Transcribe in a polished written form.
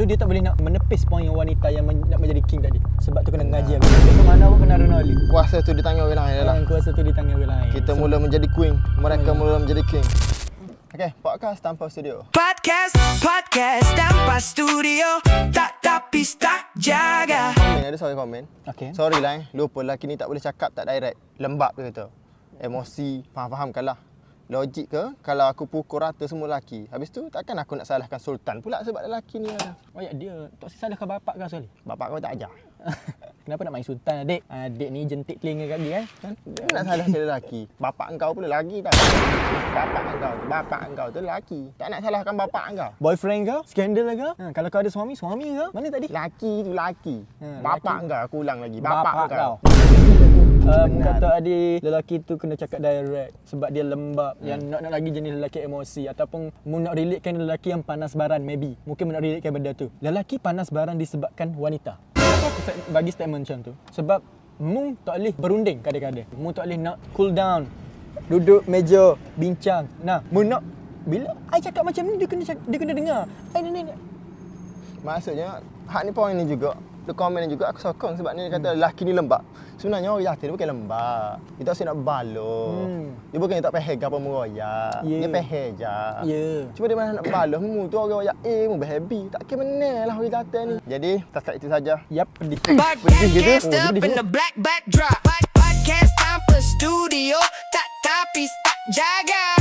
So dia tak boleh nak menepis poin wanita yang nak menjadi king tadi. Sebab tu kena ngaji aku. Ke mana pun kena renali. Kuasa tu di tangan orang lain lah. Kuasa tu di tangan orang lain. Kita mula menjadi queen, mereka mula menjadi king. Okay, podcast tanpa studio. Podcast tanpa studio. Tak tapi tak jaga. Ada seorang komen. Okay. Sorry lah lupa lelaki ni tak boleh cakap tak direct. Lembab dia kata. Emosi, faham-fahamkan lah. Logik ke kalau aku pukul rata semua lelaki. Habis tu takkan aku nak salahkan Sultan pula sebab lelaki ni lah. Oh ya dia. Tak salahkan bapak kau sekali. Bapak kau tak ajar. Kenapa nak main sultan adik? Adik ni jentik telinga kat dia kan? Dia nak salahkan lelaki. Bapak engkau pun lelaki tau. Bapak engkau tu lelaki. Tak nak salahkan bapak engkau. Boyfriend kau? Skandal kau? Kalau kau ada suami kau? Mana tadi? Lelaki tu lelaki. lelaki. Bapak engkau aku ulang lagi. Bapak engkau. Kata adik lelaki tu kena cakap direct sebab dia lembab. Yang nak lagi jenis lelaki emosi ataupun mu nak relatekan lelaki yang panas baran maybe. Mungkin mu nak relatekan benda tu. Lelaki panas baran disebabkan wanita. Kenapa aku bagi statement macam tu? Sebab mu tak boleh berunding kadang-kadang. Mu tak boleh nak cool down. Duduk meja bincang. Nah, mu nak bila ai cakap macam ni dia kena dengar. Ai ni. Maksudnya hak ni point ni juga. Dia komen ni juga aku sokong sebab ni dia kata lelaki ni lembab. Sebenarnya orang jati dia bukan lembab. Dia tak nak baloh. Dia bukan tak pahal apa meroyak. Dia pahal je. Cuma dia mana nak baloh mu tu orang royak mu happy. Tak ke mana lah orang jati ni. Jadi setakat itu saja. Yap, pedih. Podcast up in the black backdrop. Podcast tanpa studio. Tak tapi tak jaga.